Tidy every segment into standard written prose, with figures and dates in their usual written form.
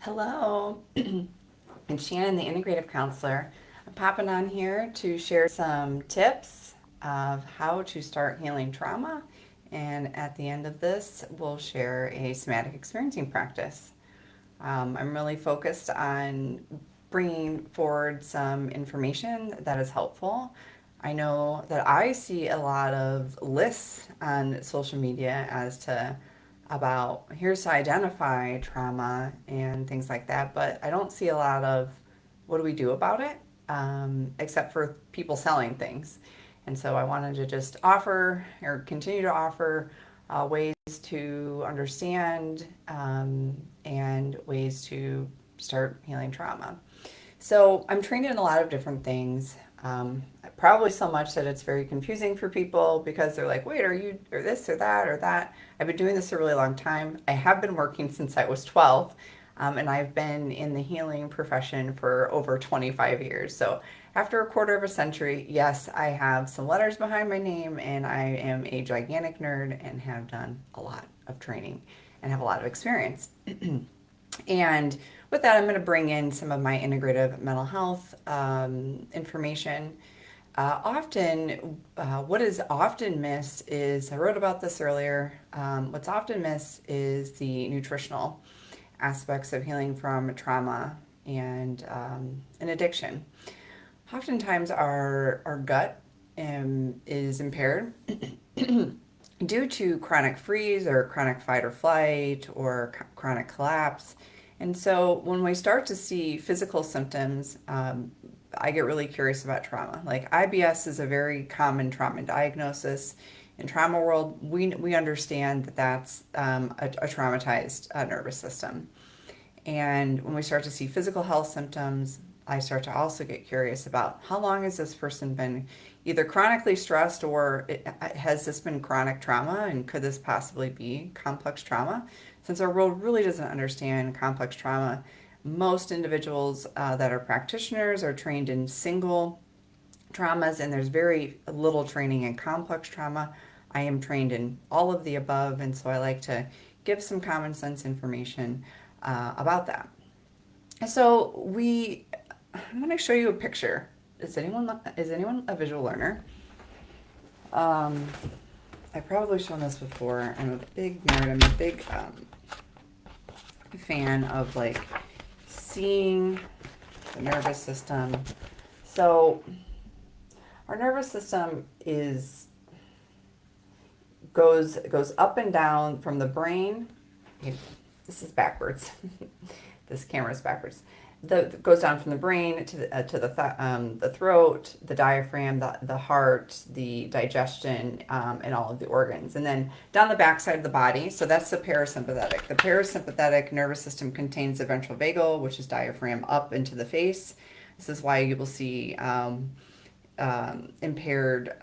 Hello, it's Shannon, the Integrative Counselor. I'm popping on here to share some tips of how to start healing trauma. And at the end of this, we'll share a somatic experiencing practice. I'm really focused on bringing forward some information that is helpful. I know that I see a lot of lists on social media as to about here's to identify trauma and things like that, but I don't see a lot of what do we do about it, except for people selling things. And so I wanted to just offer or continue to offer ways to understand and ways to start healing trauma. So I'm trained in a lot of different things. Probably so much that it's very confusing for people because they're like, wait, are you or this or that or that? I've been doing this a really long time. I have been working since I was 12, and I've been in the healing profession for over 25 years. So after a quarter of a century, yes, I have some letters behind my name, and I am a gigantic nerd and have done a lot of training and have a lot of experience. And with that, I'm going to bring in some of my integrative mental health information. What is often missed is I wrote about this earlier. What's often missed is the nutritional aspects of healing from trauma and addiction. Oftentimes, our gut is impaired due to chronic freeze or chronic fight or flight or chronic collapse. And so when we start to see physical symptoms, I get really curious about trauma. Like IBS is a very common trauma diagnosis. In trauma world, we understand that that's a traumatized nervous system. And when we start to see physical health symptoms, I start to also get curious about how long has this person been either chronically stressed or has this been chronic trauma and could this possibly be complex trauma? Since our world really doesn't understand complex trauma, most individuals that are practitioners are trained in single traumas and there's very little training in complex trauma. I am trained in all of the above, and so I like to give some common sense information about that. I'm going to show you a picture. Is anyone a visual learner? Um, I've probably shown this before. I'm a big nerd. I'm a big fan of like seeing the nervous system. So our nervous system is goes up and down from the brain. This is backwards. This camera's backwards. Goes down from the brain to the throat, the diaphragm, the heart, the digestion, and all of the organs, and then down the backside of the body. So that's the parasympathetic. The parasympathetic nervous system contains the ventral vagal, which is diaphragm, up into the face. This is why you will see impaired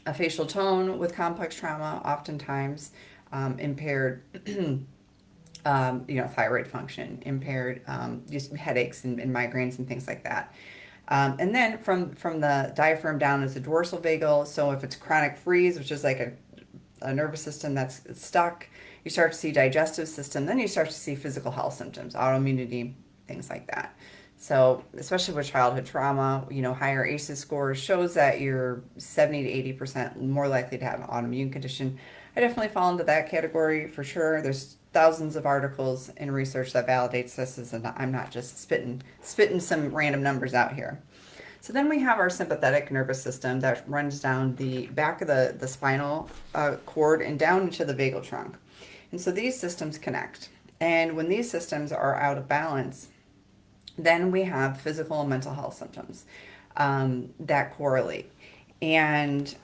a facial tone with complex trauma, oftentimes impaired thyroid function, impaired just headaches and migraines and things like that. And then from the diaphragm down is the dorsal vagal. So if it's chronic freeze, which is like a nervous system that's stuck, you start to see digestive system. Then you start to see physical health symptoms, autoimmunity, things like that. So especially with childhood trauma, higher ACEs scores shows that you're 70 to 80% more likely to have an autoimmune condition. I definitely fall into that category for sure. There's thousands of articles and research that validates this, and I'm not just spitting some random numbers out here. So then we have our sympathetic nervous system that runs down the back of the spinal cord and down into the vagal trunk. And so these systems connect. And when these systems are out of balance, then we have physical and mental health symptoms that correlate. And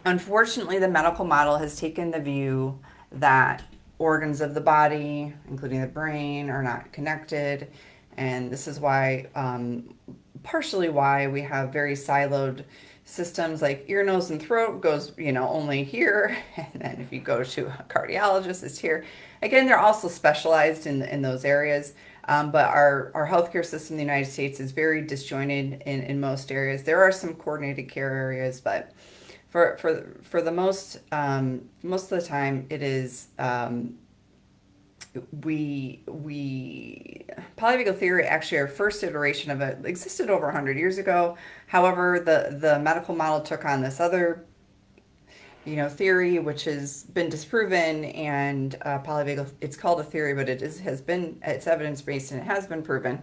unfortunately, the medical model has taken the view that organs of the body, including the brain, are not connected. And this is why, partially why we have very siloed systems like ear, nose, and throat goes, only here. And then if you go to a cardiologist, it's here. Again, they're also specialized in those areas. But our healthcare system in the United States is very disjointed in most areas. There are some coordinated care areas, but for the most of the time, it is we polyvagal theory, actually our first iteration of it existed over 100 years ago. However, the medical model took on this other, theory, which has been disproven. And polyvagal, it's called a theory, but it's evidence based and it has been proven.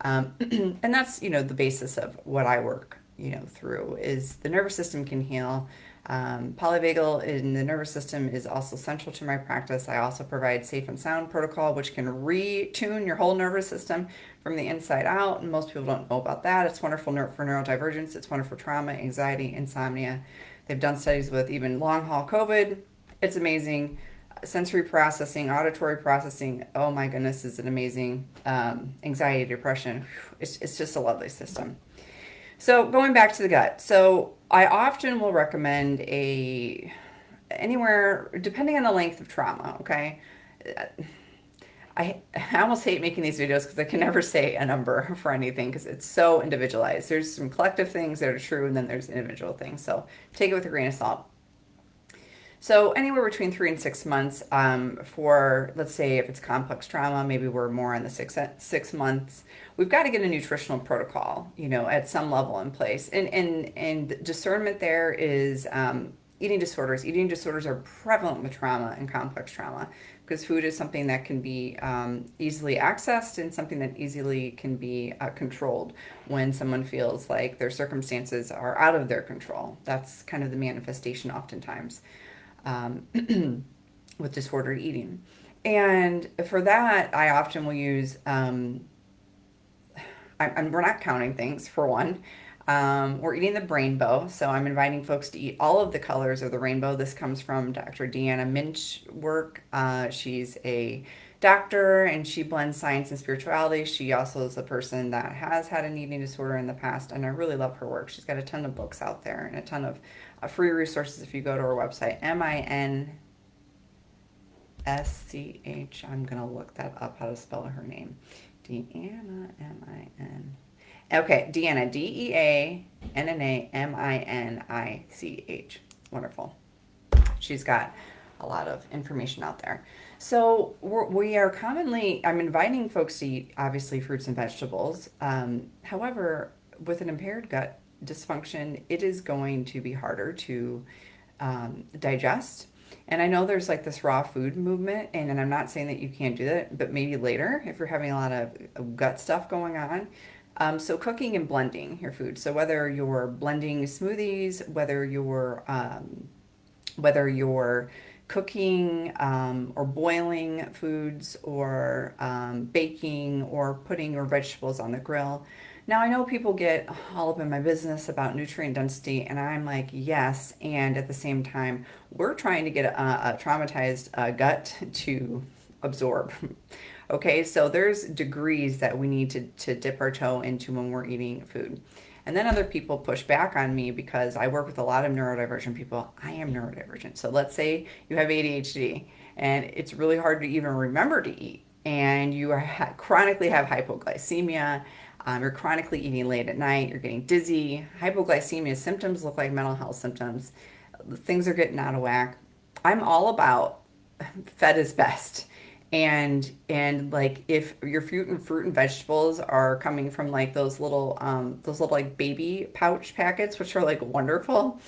And that's, the basis of what I work, through is the nervous system can heal. Polyvagal in the nervous system is also central to my practice. I also provide safe and sound protocol, which can retune your whole nervous system from the inside out. And most people don't know about that. It's wonderful for neurodivergence. It's wonderful for trauma, anxiety, insomnia. They've done studies with even long haul COVID. It's amazing. Sensory processing, auditory processing. Oh my goodness, is it amazing? Anxiety, depression. It's just a lovely system. So going back to the gut. So I often will recommend anywhere, depending on the length of trauma, okay? I almost hate making these videos because I can never say a number for anything because it's so individualized. There's some collective things that are true, and then there's individual things. So take it with a grain of salt. So anywhere between 3 and 6 months for, let's say, if it's complex trauma, maybe we're more on the 6 months. We've got to get a nutritional protocol, at some level in place. And discernment there is eating disorders. Eating disorders are prevalent with trauma and complex trauma because food is something that can be easily accessed and something that easily can be controlled when someone feels like their circumstances are out of their control. That's kind of the manifestation oftentimes. With disordered eating. And for that, I often will use, we're not counting things for one. We're eating the rainbow. So I'm inviting folks to eat all of the colors of the rainbow. This comes from Dr. Deanna Minch's work. She's a doctor and she blends science and spirituality. She also is a person that has had an eating disorder in the past, and I really love her work. She's got a ton of books out there and a ton of free resources if you go to her website, Minsch. I'm going to look that up, how to spell her name. Deanna, M-I-N. Okay, Deanna, DeAnnaMinich. Wonderful. She's got a lot of information out there. So I'm inviting folks to eat, obviously, fruits and vegetables. However, with an impaired gut dysfunction, it is going to be harder to digest. And I know there's like this raw food movement, and I'm not saying that you can't do that, but maybe later if you're having a lot of gut stuff going on. So cooking and blending your food. So whether you're blending smoothies, whether you're cooking or boiling foods or baking or putting your vegetables on the grill. Now, I know people get all up in my business about nutrient density, and I'm like, yes, and at the same time, we're trying to get a traumatized gut to absorb. Okay, so there's degrees that we need to dip our toe into when we're eating food. And then other people push back on me because I work with a lot of neurodivergent people. I am neurodivergent. So let's say you have ADHD and it's really hard to even remember to eat, and you chronically have hypoglycemia. You're chronically eating late at night. You're getting dizzy. Hypoglycemia symptoms look like mental health symptoms. Things are getting out of whack. I'm all about fed is best. And like if your fruit and vegetables are coming from like those little like baby pouch packets, which are like wonderful.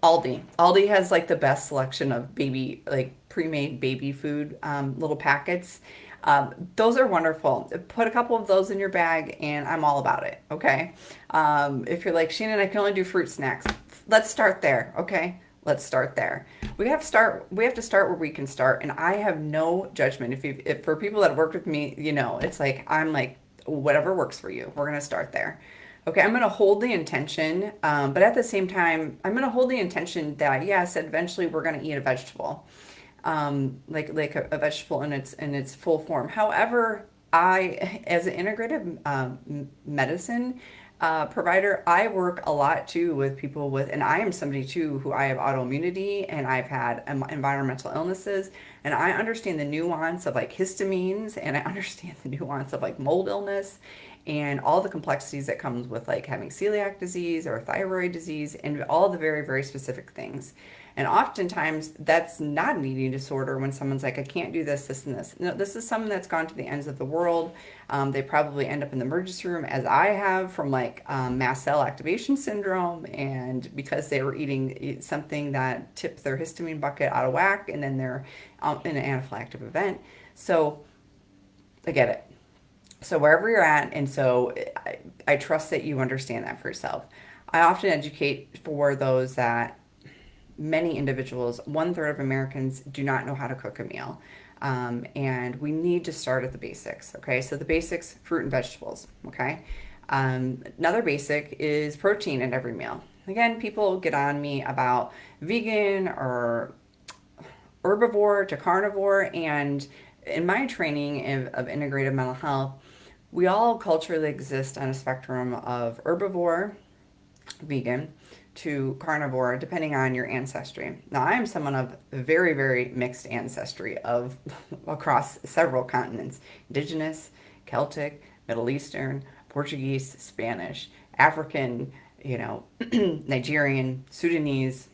Aldi has like the best selection of baby, like pre-made baby food, little packets. Those are wonderful. Put a couple of those in your bag and I'm all about it. Okay. If you're like, Shannon, I can only do fruit snacks. Let's start there. Okay. Let's start there. We have to start where we can start. And I have no judgment. If for people that work with me, it's like, I'm like, whatever works for you. We're going to start there. Okay. I'm going to hold the intention. But at the same time, I'm going to hold the intention that yes, eventually we're going to eat a vegetable. Like a vegetable in its full form. However, as an integrative medicine provider, I work a lot too with people with, and I am somebody too who I have autoimmunity and I've had environmental illnesses, and I understand the nuance of like histamines, and I understand the nuance of like mold illness and all the complexities that comes with like having celiac disease or thyroid disease and all the very, very specific things. And oftentimes that's not an eating disorder when someone's like, I can't do this, this, and this. No, this is someone that's gone to the ends of the world. They probably end up in the emergency room, as I have, from like mast cell activation syndrome, and because they were eating something that tipped their histamine bucket out of whack, and then they're in an anaphylactic event. So I get it. So wherever you're at, and so I trust that you understand that for yourself. I often educate for those that many individuals, 1/3 of Americans, do not know how to cook a meal. And we need to start at the basics, okay? So the basics, fruit and vegetables, okay? Another basic is protein in every meal. Again, people get on me about vegan or herbivore to carnivore, and in my training of integrative mental health, we all culturally exist on a spectrum of herbivore, vegan, to carnivore, depending on your ancestry. Now, I am someone of very, very mixed ancestry of across several continents: Indigenous, Celtic, Middle Eastern, Portuguese, Spanish, African, Nigerian, Sudanese,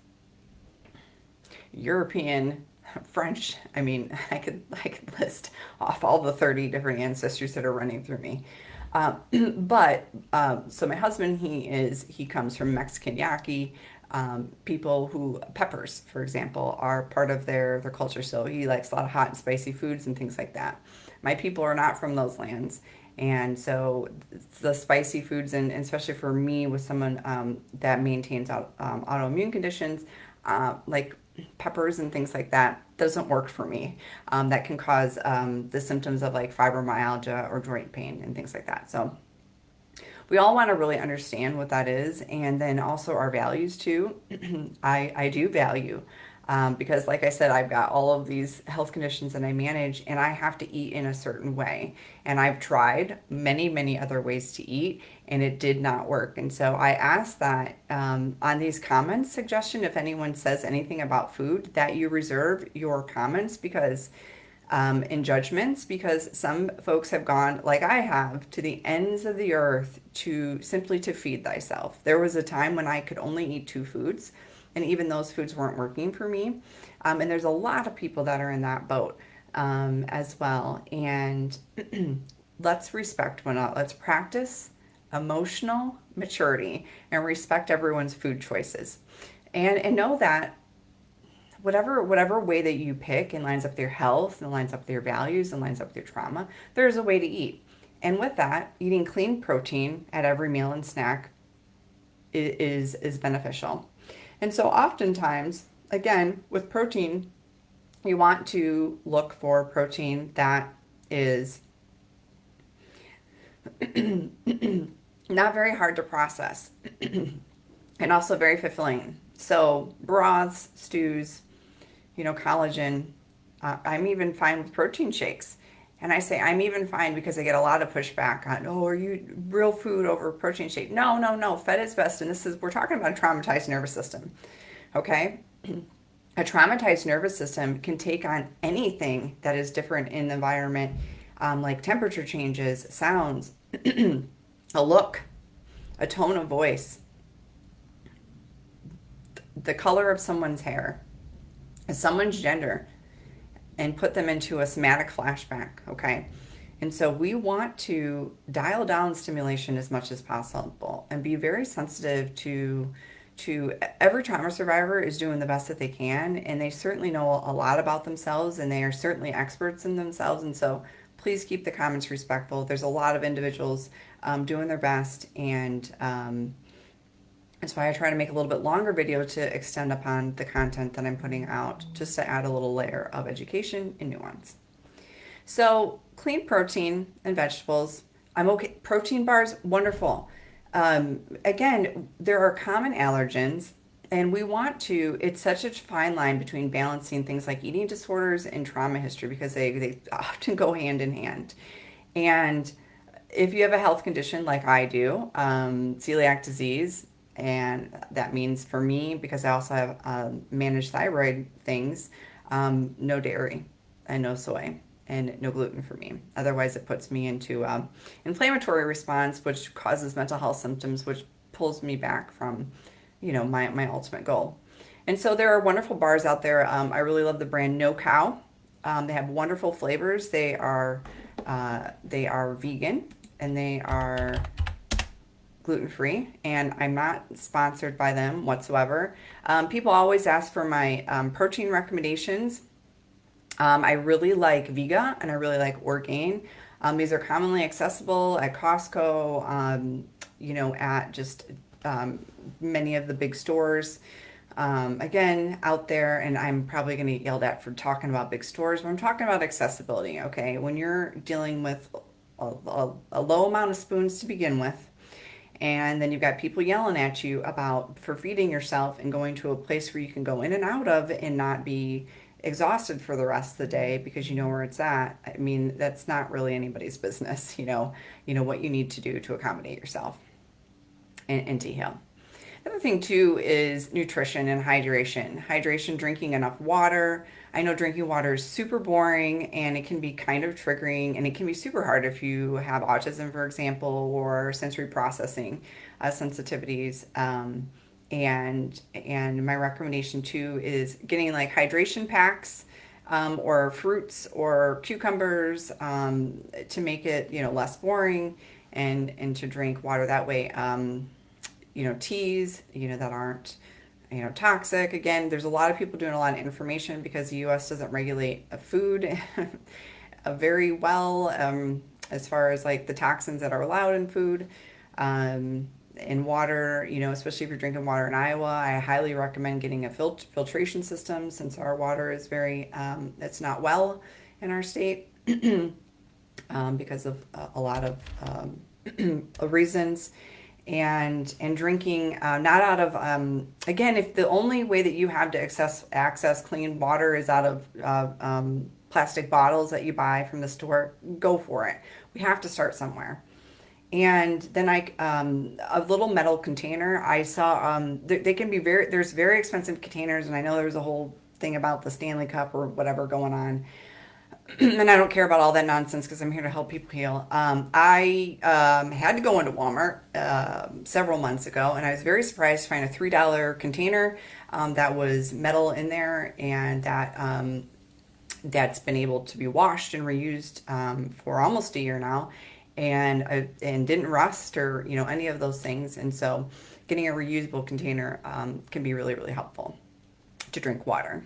European, French. I mean, I could list off all the 30 different ancestries that are running through me. So my husband, he comes from Mexican Yaqui. People who, peppers, for example, are part of their culture. So he likes a lot of hot and spicy foods and things like that. My people are not from those lands. And so the spicy foods, and especially for me, with someone that maintains autoimmune conditions, like peppers and things like that, doesn't work for me. That can cause the symptoms of like fibromyalgia or joint pain and things like that. So we all want to really understand what that is, and then also our values too. I do value, because like I said, I've got all of these health conditions that I manage, and I have to eat in a certain way. And I've tried many, many other ways to eat, and it did not work. And so I ask that on these comments suggestion, if anyone says anything about food, that you reserve your comments, because in judgments, because some folks have gone, like I have, to the ends of the earth to simply to feed thyself. There was a time when I could only eat two foods, and even those foods weren't working for me. And there's a lot of people that are in that boat as well. And let's respect one another. Let's practice emotional maturity and respect everyone's food choices. And know that whatever way that you pick and lines up with your health and lines up with your values and lines up with your trauma, there's a way to eat. And with that, eating clean protein at every meal and snack is beneficial. And so oftentimes, again, with protein, you want to look for protein that is not very hard to process and also very fulfilling. So broths, stews, collagen. I'm even fine with protein shakes. And I say I'm even fine because I get a lot of pushback on, oh, are you real food over protein shake? No, no, no. Fed is best. And we're talking about a traumatized nervous system. Okay? A traumatized nervous system can take on anything that is different in the environment, like temperature changes, sounds, a look, a tone of voice, the color of someone's hair, someone's gender, and put them into a somatic flashback, okay? And so we want to dial down stimulation as much as possible and be very sensitive to every trauma survivor is doing the best that they can, and they certainly know a lot about themselves, and they are certainly experts in themselves. And so please keep the comments respectful. There's a lot of individuals doing their best, and that's why I try to make a little bit longer video to extend upon the content that I'm putting out, just to add a little layer of education and nuance. So clean protein and vegetables. I'm okay. Protein bars, wonderful. Again, there are common allergens, and it's such a fine line between balancing things like eating disorders and trauma history, because they often go hand in hand. And if you have a health condition like I do, celiac disease, and that means for me, because I also have managed thyroid things, no dairy and no soy and no gluten for me. Otherwise, it puts me into inflammatory response, which causes mental health symptoms, which pulls me back from, my ultimate goal. And so there are wonderful bars out there. I really love the brand No Cow. They have wonderful flavors. They are vegan and they are gluten-free, and I'm not sponsored by them whatsoever. People always ask for my protein recommendations. I really like Vega and I really like Orgain. These are commonly accessible at Costco, at just many of the big stores. Again, out there, and I'm probably going to get yelled at for talking about big stores, but I'm talking about accessibility, okay? When you're dealing with a low amount of spoons to begin with, and then you've got people yelling at you about for feeding yourself and going to a place where you can go in and out of and not be exhausted for the rest of the day because you know where it's at. I mean, that's not really anybody's business, what you need to do to accommodate yourself and to heal. The other thing too is nutrition and hydration. Hydration, drinking enough water. I know drinking water is super boring and it can be kind of triggering and it can be super hard if you have autism, for example, or sensory processing sensitivities. And my recommendation too is getting like hydration packs or fruits or cucumbers to make it less boring and to drink water that way. Teas, that aren't, toxic. Again, there's a lot of people doing a lot of information because the U.S. doesn't regulate food very well as far as like the toxins that are allowed in food. In water, especially if you're drinking water in Iowa, I highly recommend getting a filtration system since our water is it's not well in our state because of a lot of reasons. And drinking not out of again, if the only way that you have to access clean water is out of plastic bottles that you buy from the store, go for it. We have to start somewhere. And then a little metal container I saw, they can be there's very expensive containers, and I know there's a whole thing about the Stanley Cup or whatever going on. And I don't care about all that nonsense because I'm here to help people heal. I had to go into Walmart several months ago, and I was very surprised to find a $3 container that was metal in there, and that's been able to be washed and reused for almost a year now, and didn't rust or any of those things. And so, getting a reusable container can be really, really helpful to drink water.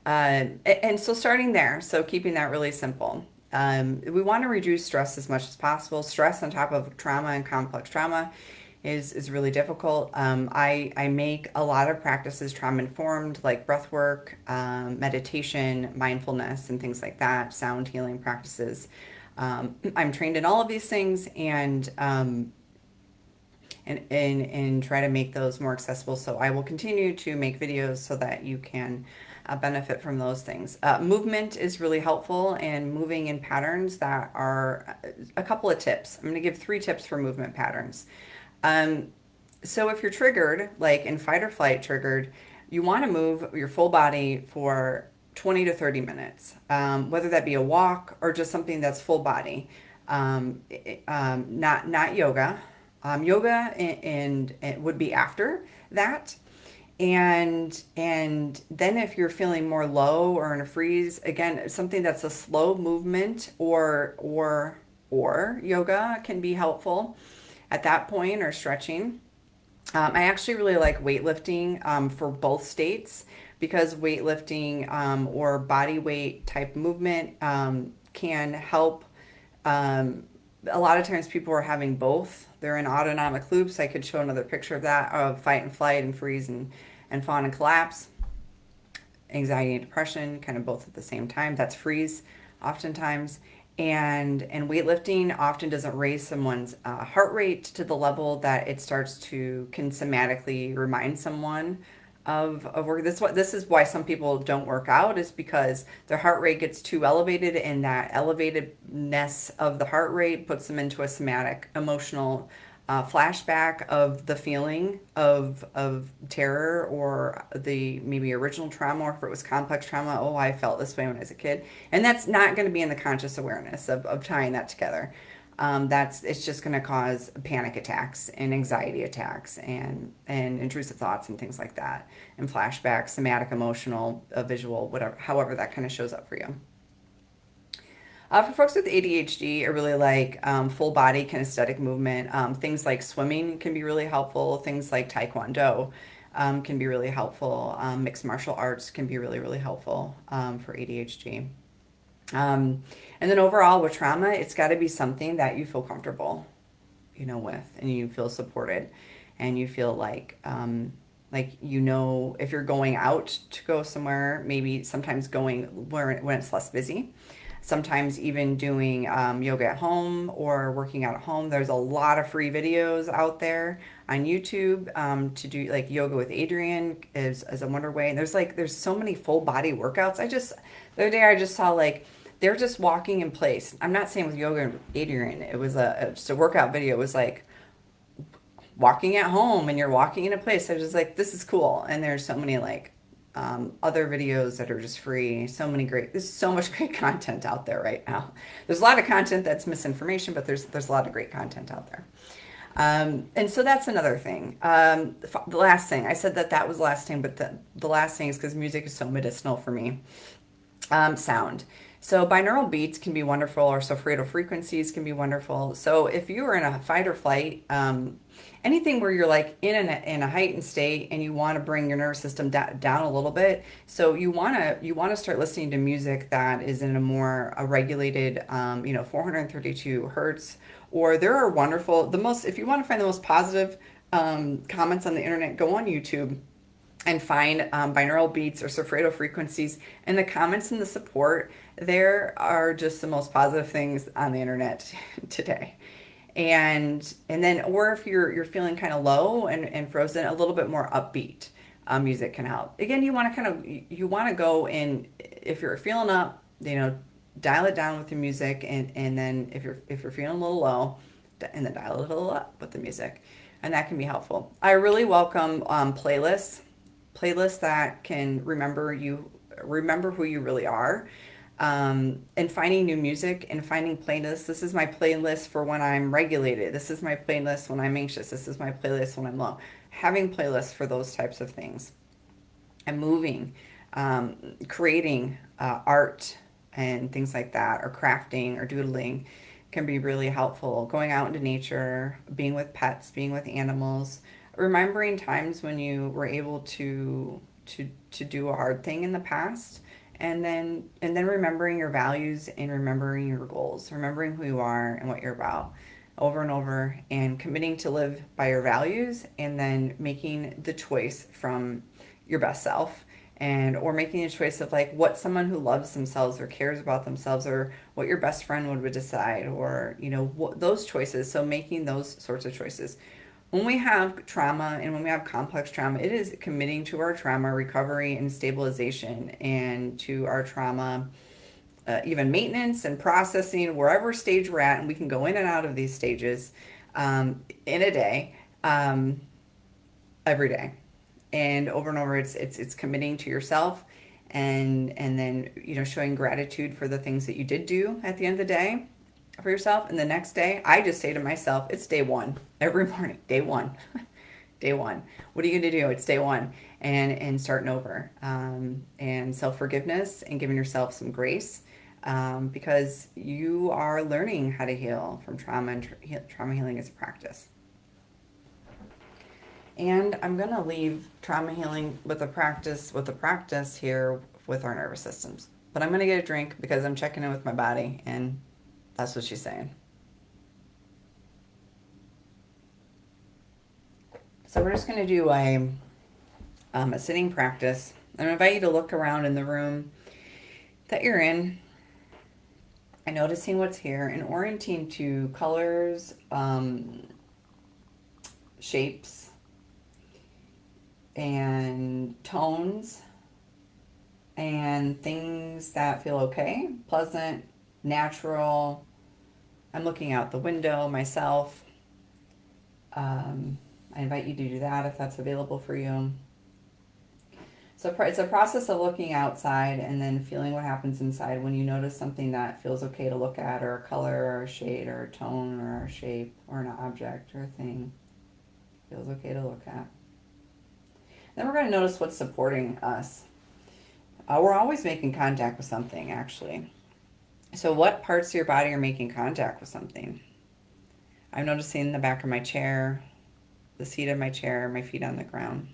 And so starting there, so keeping that really simple. We want to reduce stress as much as possible. Stress on top of trauma and complex trauma is really difficult. I make a lot of practices trauma informed, like breath work, meditation, mindfulness, and things like that, sound healing practices. I'm trained in all of these things and try to make those more accessible. So I will continue to make videos so that you can benefit from those things. Movement is really helpful, and moving in patterns that are a couple of tips. I'm going to give 3 tips for movement patterns. So if you're triggered, like in fight or flight triggered, you want to move your full body for 20 to 30 minutes, whether that be a walk or just something that's full body. Not yoga. Yoga and it would be after that. And then if you're feeling more low or in a freeze, again, something that's a slow movement or yoga can be helpful at that point, or stretching. I actually really like weightlifting for both states because weightlifting or body weight type movement can help. A lot of times people are having both. They're in autonomic loops. I could show another picture of that, of fight and flight and freeze and fawn and collapse, anxiety and depression, kind of both at the same time. That's freeze oftentimes. And weightlifting often doesn't raise someone's heart rate to the level that it starts to can somatically remind someone of work. This is why some people don't work out, is because their heart rate gets too elevated, and that elevatedness of the heart rate puts them into a somatic emotional flashback of the feeling of terror, or the maybe original trauma, or if it was complex trauma, oh, I felt this way when I was a kid. And that's not going to be in the conscious awareness of tying that together. it's just going to cause panic attacks and anxiety attacks and intrusive thoughts and things like that, and flashbacks, somatic, emotional, visual, whatever, however that kind of shows up for you. For folks with ADHD, I really like full body kinesthetic movement. Things like swimming can be really helpful. Things like Taekwondo can be really helpful. Mixed martial arts can be really, really helpful for ADHD. And then overall with trauma, it's got to be something that you feel comfortable, with, and you feel supported, and you feel like if you're going out to go somewhere, maybe sometimes going when it's less busy. Sometimes even doing yoga at home or working out at home. There's a lot of free videos out there on YouTube to do, like yoga with Adriene is a wonder way. And there's so many full body workouts. The other day I just saw they're just walking in place. I'm not saying with yoga and Adriene. It was just a workout video. It was like walking at home and you're walking in a place. I was just like, this is cool. And there's so many other videos that are just free. There's so much great content out there right now. There's a lot of content that's misinformation, but there's a lot of great content out there. And so that's another thing. The last thing, I said that was the last thing, but the last thing is because music is so medicinal for me. Sound. So binaural beats can be wonderful, or sulfurate frequencies can be wonderful. So if you are in a fight or flight, anything where you're like in a heightened state and you want to bring your nervous system down a little bit, so you want to start listening to music that is in a regulated 432 hertz. Or there are wonderful, if you want to find the most positive comments on the internet, go on YouTube and find binaural beats or sulfurate frequencies, and the comments and the support there are just the most positive things on the internet today. And then, or if you're feeling kind of low and frozen, a little bit more upbeat music can help. Again, you want to go in, if you're feeling up, dial it down with the music, and then if you're feeling a little low, and then dial it a little up with the music, and that can be helpful. I really welcome playlists that can remember who you really are, and finding new music and finding playlists. This is my playlist for when I'm regulated. This is my playlist when I'm anxious. This is my playlist when I'm low. Having playlists for those types of things, and moving, creating art and things like that, or crafting or doodling can be really helpful. Going out into nature, being with pets, being with animals, remembering times when you were able to do a hard thing in the past, and then remembering your values and remembering your goals, remembering who you are and what you're about over and over, and committing to live by your values, and then making the choice from your best self, or making a choice of like what someone who loves themselves or cares about themselves, or what your best friend would decide, or those choices. So making those sorts of choices. When we have trauma and when we have complex trauma, it is committing to our trauma recovery and stabilization, and to our trauma, even maintenance and processing, wherever stage we're at. And we can go in and out of these stages in a day, every day. And over, it's committing to yourself, and then showing gratitude for the things that you did do at the end of the day for yourself. And the next day, I just say to myself, it's day one. Every morning, day one. Day one. What are you going to do? It's day one. And starting over. And self-forgiveness, and giving yourself some grace, because you are learning how to heal from trauma, and trauma healing is a practice. And I'm going to leave trauma healing with the practice here with our nervous systems. But I'm going to get a drink because I'm checking in with my body, and that's what she's saying. So we're just going to do a sitting practice. I'm going to invite you to look around in the room that you're in, and noticing what's here, and orienting to colors, shapes, and tones, and things that feel okay, pleasant, natural. I'm looking out the window myself. I invite you to do that if that's available for you. So it's a process of looking outside and then feeling what happens inside when you notice something that feels okay to look at, or a color, or a shade, or a tone, or a shape, or an object, or a thing. Feels okay to look at. Then we're going to notice what's supporting us. We're always making contact with something, actually. So what parts of your body are making contact with something? I'm noticing the back of my chair, the seat of my chair, my feet on the ground.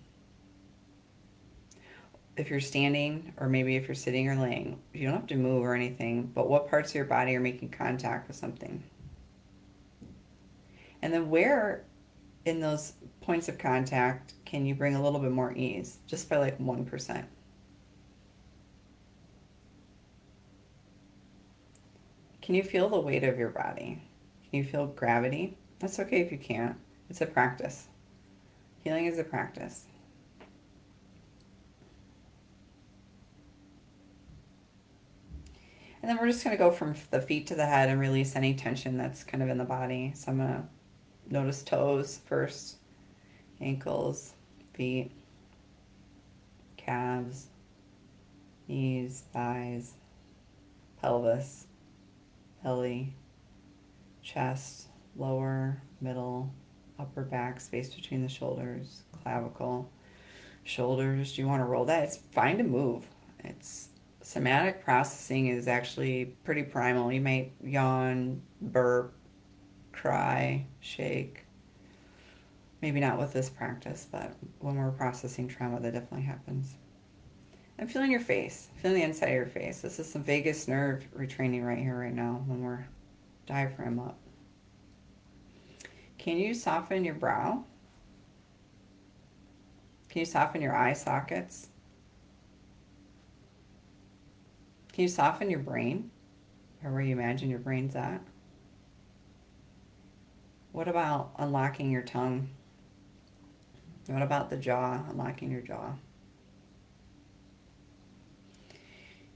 If you're standing, or maybe if you're sitting or laying, you don't have to move or anything, but what parts of your body are making contact with something? And then where in those points of contact can you bring a little bit more ease, just by like 1%? Can you feel the weight of your body? Can you feel gravity? That's okay if you can't. It's a practice. Healing is a practice. And then we're just going to go from the feet to the head and release any tension that's kind of in the body. So I'm going to notice toes first, ankles, feet, calves, knees, thighs, pelvis, belly, chest, lower, middle, upper back, space between the shoulders, clavicle, shoulders. Do you want to roll that? It's fine to move. It's somatic processing is actually pretty primal. You might yawn, burp, cry, shake. Maybe not with this practice, but when we're processing trauma, that definitely happens. And feeling your face, feeling the inside of your face. This is some vagus nerve retraining right here, right now, when we're diaphragm up. Can you soften your brow? Can you soften your eye sockets? Can you soften your brain, or where you imagine your brain's at? What about unlocking your tongue? What about the jaw, unlocking your jaw? And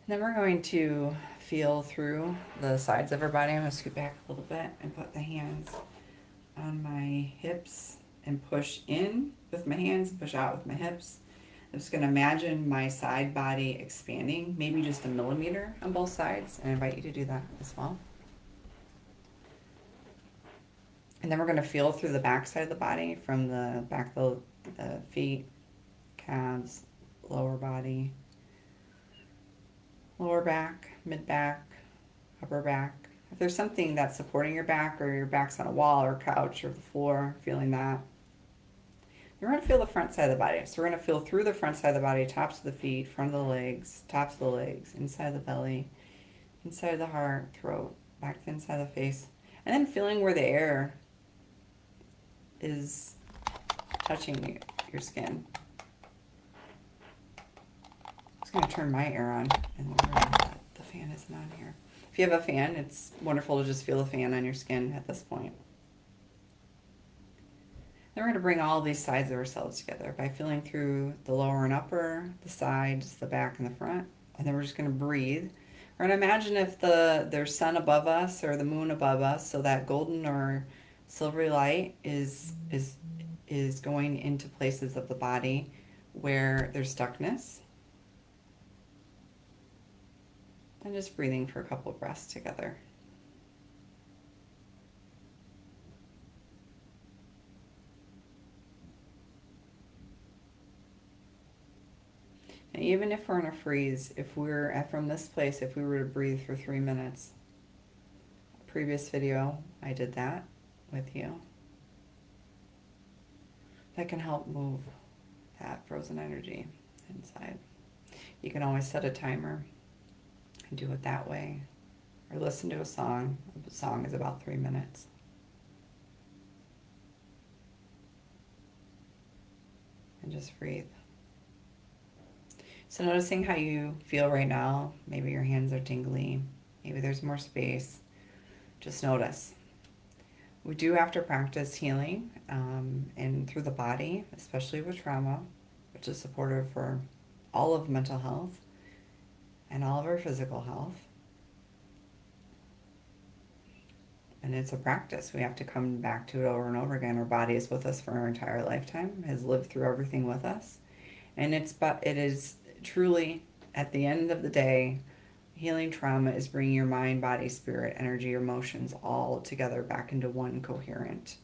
then we're going to feel through the sides of our body. I'm going to scoot back a little bit and put the hands on my hips and push in with my hands, push out with my hips. I'm just going to imagine my side body expanding, maybe just a millimeter on both sides, and I invite you to do that as well. And then we're going to feel through the back side of the body, from the back of the feet, calves, lower body, lower back, mid back, upper back. If there's something that's supporting your back, or your back's on a wall or a couch or the floor, feeling that. We're going to feel the front side of the body. So we're going to feel through the front side of the body, tops of the feet, front of the legs, tops of the legs, inside of the belly, inside of the heart, throat, back to the inside of the face. And then feeling where the air is touching your skin. I'm just going to turn my air on, and the fan isn't on here. If you have a fan, it's wonderful to just feel the fan on your skin at this point. Then we're going to bring all these sides of ourselves together by feeling through the lower and upper, the sides, the back and the front. And then we're just going to breathe. We're going to imagine if there's sun above us or the moon above us, so that golden or silvery light is going into places of the body where there's stuckness. And just breathing for a couple of breaths together. And even if we're in a freeze, if we're from this place, if we were to breathe for 3 minutes, previous video, I did that with you. That can help move that frozen energy inside. You can always set a timer and do it that way, or listen to a song. The song is about 3 minutes. And just breathe. So noticing how you feel right now. Maybe your hands are tingly. Maybe there's more space. Just notice. We do have to practice healing and through the body, especially with trauma, which is supportive for all of mental health and all of our physical health. And it's a practice. We have to come back to it over and over again. Our body is with us for our entire lifetime, has lived through everything with us. And it is truly, at the end of the day, healing trauma is bringing your mind, body, spirit, energy, emotions all together back into one coherent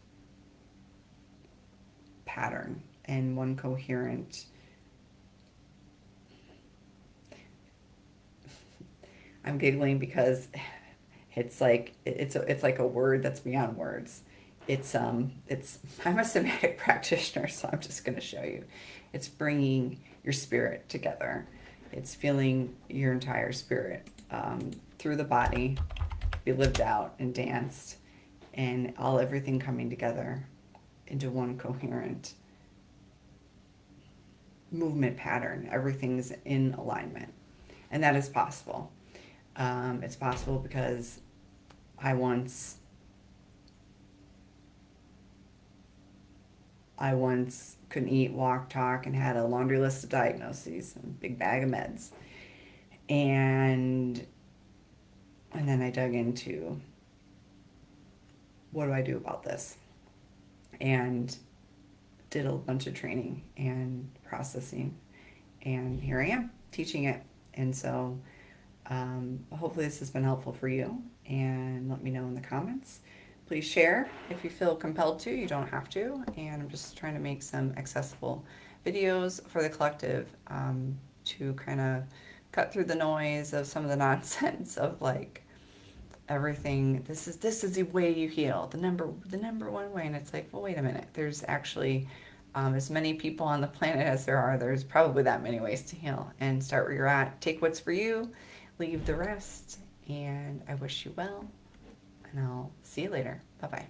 pattern and one coherent. I'm giggling because it's like a word that's beyond words. It's I'm a somatic practitioner, so I'm just going to show you. It's bringing your spirit together. It's feeling your entire spirit through the body be lived out and danced, and all everything coming together into one coherent movement pattern. Everything's in alignment, and that is possible. It's possible because I once I once couldn't eat, walk, talk, and had a laundry list of diagnoses, a big bag of meds, and then I dug into what do I do about this, and did a bunch of training and processing, and here I am teaching it. And so hopefully this has been helpful for you, and let me know in the comments. Please share if you feel compelled to. You don't have to. And I'm just trying to make some accessible videos for the collective to kind of cut through the noise of some of the nonsense of like everything. This is the way you heal. The number one way. And it's like, well, wait a minute. There's actually as many people on the planet as there are. There's probably that many ways to heal. And start where you're at. Take what's for you. Leave the rest. And I wish you well. And I'll see you later. Bye-bye.